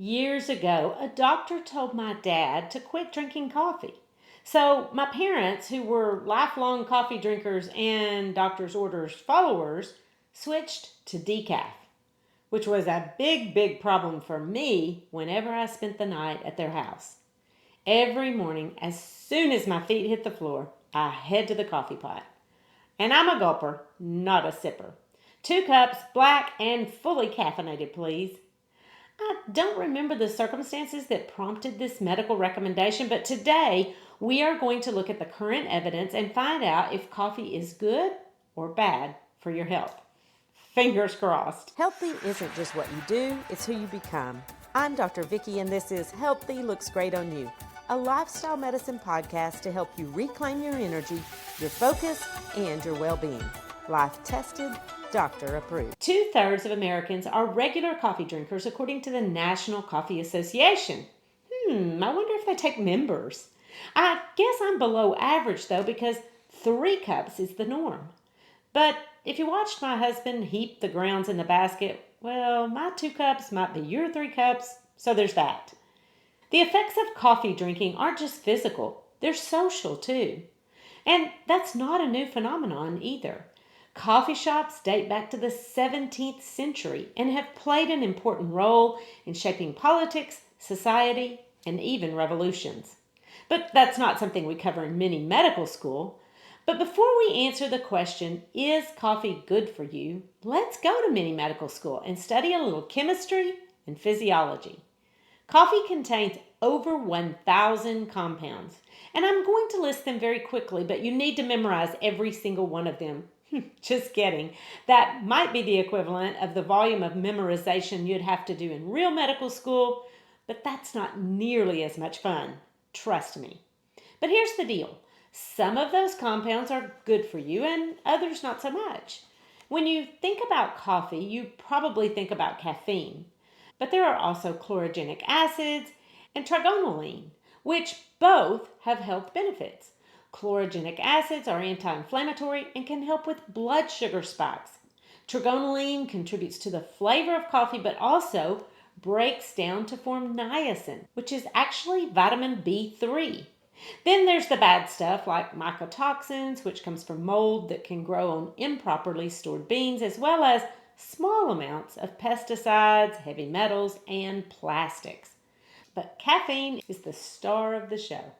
Years ago, a doctor told my dad to quit drinking coffee. So, my parents, who were lifelong coffee drinkers and doctor's orders followers, switched to decaf, which was a big problem for me whenever I spent the night at their house. Every morning, as soon as my feet hit the floor, I head to the coffee pot. And I'm a gulper, not a sipper. 2 cups, black and fully caffeinated, please. I don't remember the circumstances that prompted this medical recommendation, but today we are going to look at the current evidence and find out if coffee is good or bad for your health. Fingers crossed. Healthy isn't just what you do, it's who you become. I'm Dr. Vicki, and this is Healthy Looks Great on You, a lifestyle medicine podcast to help you reclaim your energy, your focus, and your well-being. Life tested, doctor approved. 2/3 of Americans are regular coffee drinkers according to the National Coffee Association. I wonder if they take members. I guess I'm below average though because 3 cups is the norm. But if you watched my husband heap the grounds in the basket, well, my 2 cups might be your 3 cups, so there's that. The effects of coffee drinking aren't just physical, they're social too. And that's not a new phenomenon either. Coffee shops date back to the 17th century and have played an important role in shaping politics, society, and even revolutions. But that's not something we cover in many medical school. But before we answer the question, is coffee good for you? Let's go to mini medical school and study a little chemistry and physiology. Coffee contains over 1,000 compounds, and I'm going to list them very quickly, but you need to memorize every single one of them. Just kidding. That might be the equivalent of the volume of memorization you'd have to do in real medical school, but that's not nearly as much fun. Trust me. But here's the deal. Some of those compounds are good for you and others not so much. When you think about coffee, you probably think about caffeine. But there are also chlorogenic acids and trigonelline, which both have health benefits. Chlorogenic acids are anti-inflammatory and can help with blood sugar spikes. Trigonelline contributes to the flavor of coffee but also breaks down to form niacin, which is actually vitamin B3. Then there's the bad stuff like mycotoxins, which comes from mold that can grow on improperly stored beans, as well as small amounts of pesticides, heavy metals, and plastics. But caffeine is the star of the show.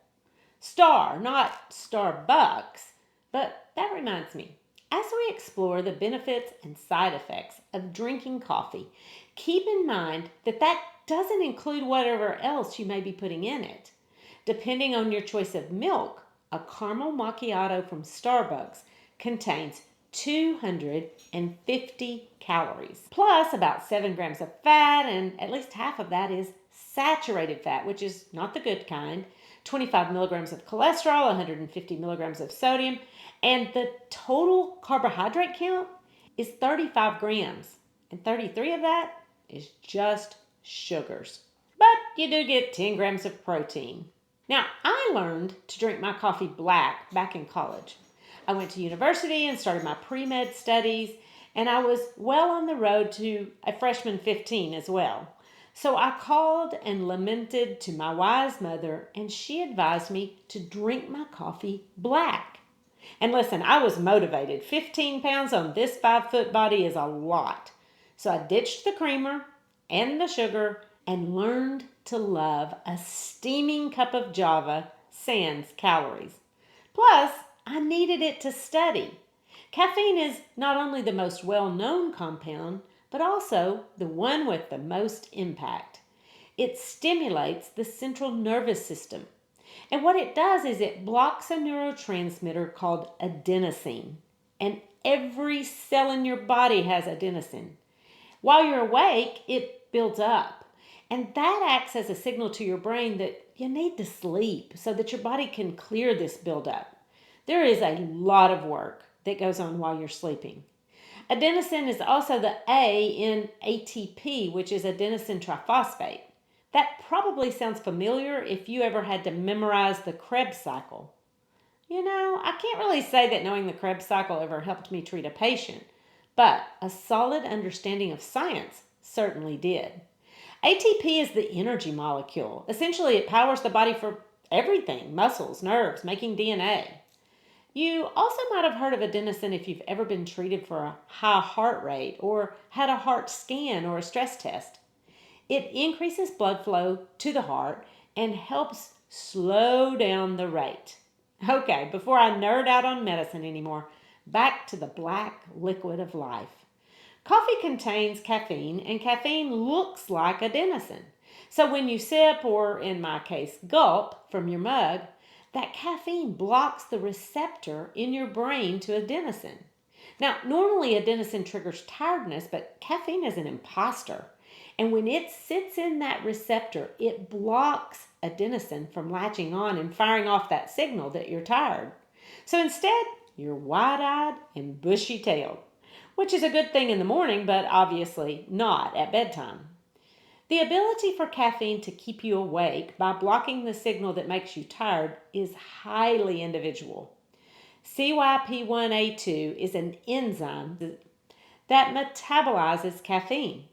Star, not Starbucks. But that reminds me, as we explore the benefits and side effects of drinking coffee, keep in mind that that doesn't include whatever else you may be putting in it. Depending on your choice of milk, a caramel macchiato from Starbucks contains 250 calories, plus about 7 grams of fat, and at least half of that is saturated fat, which is not the good kind, 25 milligrams of cholesterol, 150 milligrams of sodium, and the total carbohydrate count is 35 grams, and 33 of that is just sugars. But you do get 10 grams of protein. Now, I learned to drink my coffee black back in college. I went to university and started my pre-med studies, and I was well on the road to a freshman 15 as well. So I called and lamented to my wise mother, and she advised me to drink my coffee black. And listen, I was motivated. 15 pounds on this 5-foot body is a lot. So I ditched the creamer and the sugar and learned to love a steaming cup of Java sans calories. Plus, I needed it to study. Caffeine is not only the most well-known compound, but also the one with the most impact. It stimulates the central nervous system. And what it does is it blocks a neurotransmitter called adenosine. And every cell in your body has adenosine. While you're awake, it builds up. And that acts as a signal to your brain that you need to sleep so that your body can clear this buildup. There is a lot of work that goes on while you're sleeping. Adenosine is also the A in ATP, which is adenosine triphosphate. That probably sounds familiar if you ever had to memorize the Krebs cycle. You know, I can't really say that knowing the Krebs cycle ever helped me treat a patient, but a solid understanding of science certainly did. ATP is the energy molecule. Essentially, it powers the body for everything: muscles, nerves, making DNA. You also might have heard of adenosine if you've ever been treated for a high heart rate or had a heart scan or a stress test. It increases blood flow to the heart and helps slow down the rate. Okay, before I nerd out on medicine anymore, back to the black liquid of life. Coffee contains caffeine, and caffeine looks like adenosine. So when you sip, or in my case, gulp from your mug, that caffeine blocks the receptor in your brain to adenosine. Now, normally adenosine triggers tiredness, but caffeine is an imposter. And when it sits in that receptor, it blocks adenosine from latching on and firing off that signal that you're tired. So instead, you're wide-eyed and bushy-tailed, which is a good thing in the morning, but obviously not at bedtime. The ability for caffeine to keep you awake by blocking the signal that makes you tired is highly individual. CYP1A2 is an enzyme that metabolizes caffeine.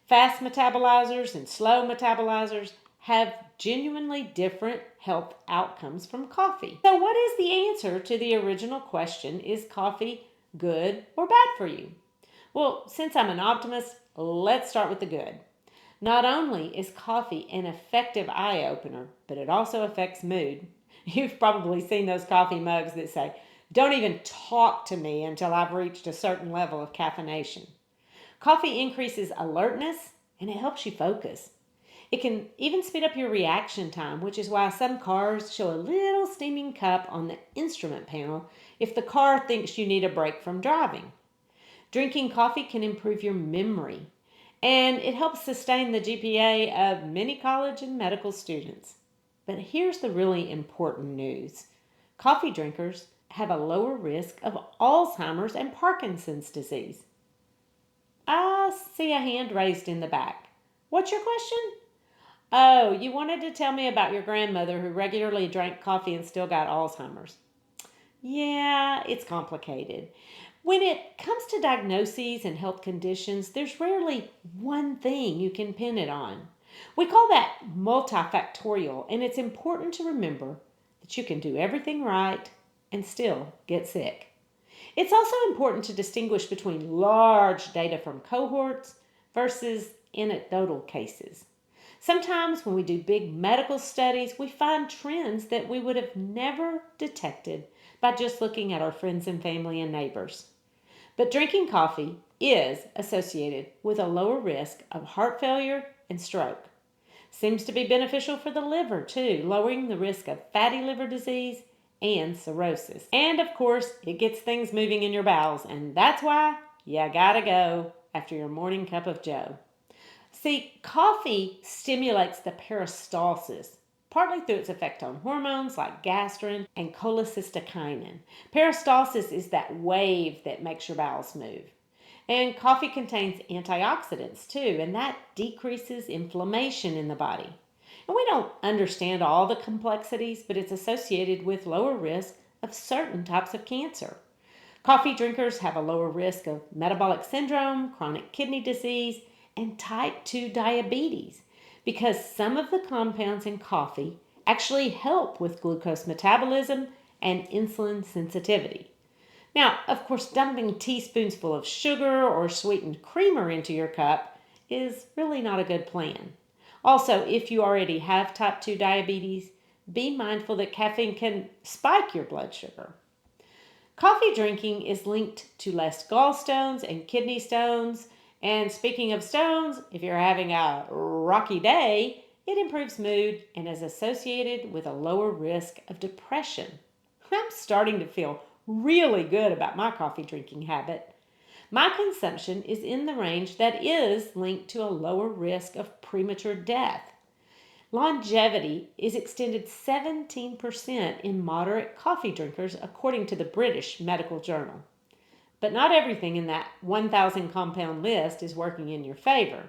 Fast metabolizers and slow metabolizers have genuinely different health outcomes from coffee. So, what is the answer to the original question: is coffee good or bad for you? Well, since I'm an optimist, let's start with the good. Not only is coffee an effective eye opener, but it also affects mood. You've probably seen those coffee mugs that say, "Don't even talk to me until I've reached a certain level of caffeination." Coffee increases alertness and it helps you focus. It can even speed up your reaction time, which is why some cars show a little steaming cup on the instrument panel if the car thinks you need a break from driving. Drinking coffee can improve your memory, and it helps sustain the GPA of many college and medical students. But here's the really important news: coffee drinkers have a lower risk of Alzheimer's and Parkinson's disease. I see a hand raised in the back. What's your question? Oh, you wanted to tell me about your grandmother who regularly drank coffee and still got Alzheimer's. Yeah, it's complicated. When it comes to diagnoses and health conditions, there's rarely one thing you can pin it on. We call that multifactorial, and it's important to remember that you can do everything right and still get sick. It's also important to distinguish between large data from cohorts versus anecdotal cases. Sometimes when we do big medical studies, we find trends that we would have never detected by just looking at our friends and family and neighbors. But drinking coffee is associated with a lower risk of heart failure and stroke. Seems to be beneficial for the liver too, lowering the risk of fatty liver disease and cirrhosis. And of course, it gets things moving in your bowels, and that's why you gotta go after your morning cup of joe. See, coffee stimulates the peristalsis, partly through its effect on hormones like gastrin and cholecystokinin. Peristalsis is that wave that makes your bowels move. And coffee contains antioxidants too, and that decreases inflammation in the body. And we don't understand all the complexities, but it's associated with lower risk of certain types of cancer. Coffee drinkers have a lower risk of metabolic syndrome, chronic kidney disease, and type 2 diabetes because some of the compounds in coffee actually help with glucose metabolism and insulin sensitivity. Now, of course, dumping teaspoons full of sugar or sweetened creamer into your cup is really not a good plan. Also, if you already have type 2 diabetes, be mindful that caffeine can spike your blood sugar. Coffee drinking is linked to less gallstones and kidney stones. And speaking of stones, if you're having a rocky day, it improves mood and is associated with a lower risk of depression. I'm starting to feel really good about my coffee drinking habit. My consumption is in the range that is linked to a lower risk of premature death. Longevity is extended 17% in moderate coffee drinkers, according to the British Medical Journal. But not everything in that 1,000 compound list is working in your favor.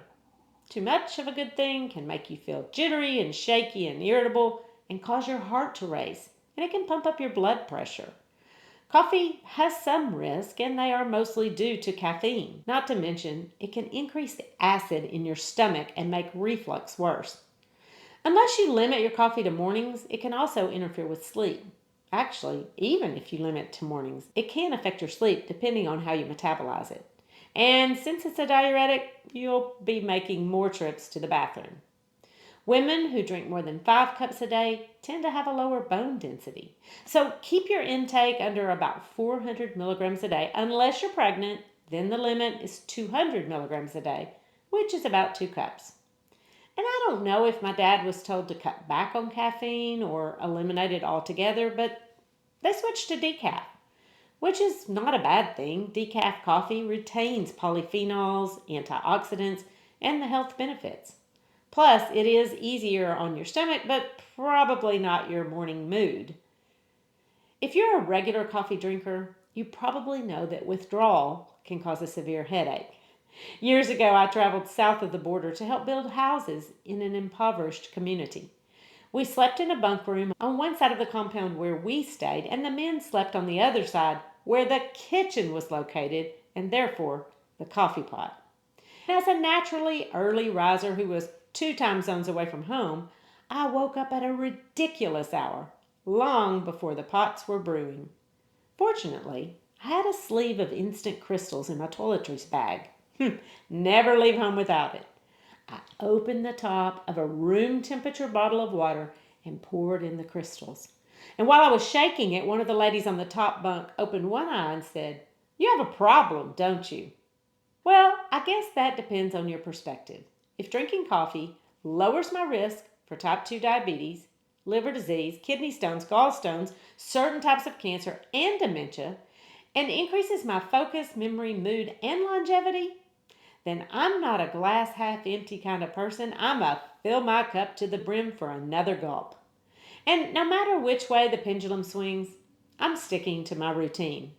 Too much of a good thing can make you feel jittery and shaky and irritable and cause your heart to race, and it can pump up your blood pressure. Coffee has some risk, and they are mostly due to caffeine. Not to mention, it can increase the acid in your stomach and make reflux worse. Unless you limit your coffee to mornings, it can also interfere with sleep. Actually, even if you limit it to mornings, it can affect your sleep depending on how you metabolize it. And since it's a diuretic, you'll be making more trips to the bathroom. Women who drink more than 5 cups a day tend to have a lower bone density. So keep your intake under about 400 milligrams a day. Unless you're pregnant, then the limit is 200 milligrams a day, which is about 2 cups. And I don't know if my dad was told to cut back on caffeine or eliminate it altogether, but they switched to decaf, which is not a bad thing. Decaf coffee retains polyphenols, antioxidants, and the health benefits. Plus, it is easier on your stomach, but probably not your morning mood. If you're a regular coffee drinker, you probably know that withdrawal can cause a severe headache. Years ago, I traveled south of the border to help build houses in an impoverished community. We slept in a bunk room on one side of the compound where we stayed, and the men slept on the other side where the kitchen was located, and therefore the coffee pot. As a naturally early riser who was 2 time zones away from home, I woke up at a ridiculous hour, long before the pots were brewing. Fortunately, I had a sleeve of instant crystals in my toiletries bag. Never leave home without it. I opened the top of a room temperature bottle of water and poured in the crystals. And while I was shaking it, one of the ladies on the top bunk opened one eye and said, "You have a problem, don't you?" Well, I guess that depends on your perspective. If drinking coffee lowers my risk for type 2 diabetes, liver disease, kidney stones, gallstones, certain types of cancer, and dementia, and increases my focus, memory, mood, and longevity, then I'm not a glass half empty kind of person. I'm a fill my cup to the brim for another gulp. And no matter which way the pendulum swings, I'm sticking to my routine.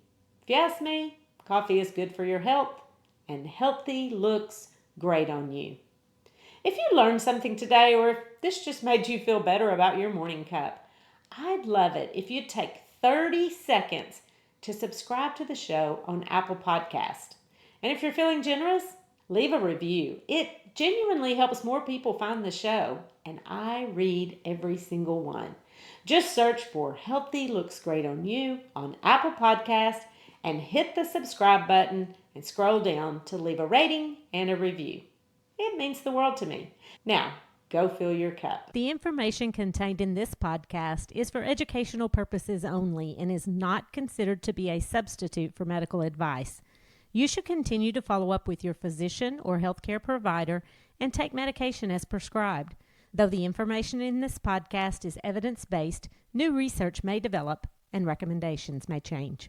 If you ask me, coffee is good for your health, and healthy looks great on you. If you learned something today, or if this just made you feel better about your morning cup, I'd love it if you'd take 30 seconds to subscribe to the show on Apple Podcast. And if you're feeling generous, leave a review. It genuinely helps more people find the show, and I read every single one. Just search for Healthy Looks Great on You on Apple Podcast and hit the subscribe button and scroll down to leave a rating and a review. It means the world to me. Now, go fill your cup. The information contained in this podcast is for educational purposes only and is not considered to be a substitute for medical advice. You should continue to follow up with your physician or healthcare provider and take medication as prescribed. Though the information in this podcast is evidence-based, new research may develop and recommendations may change.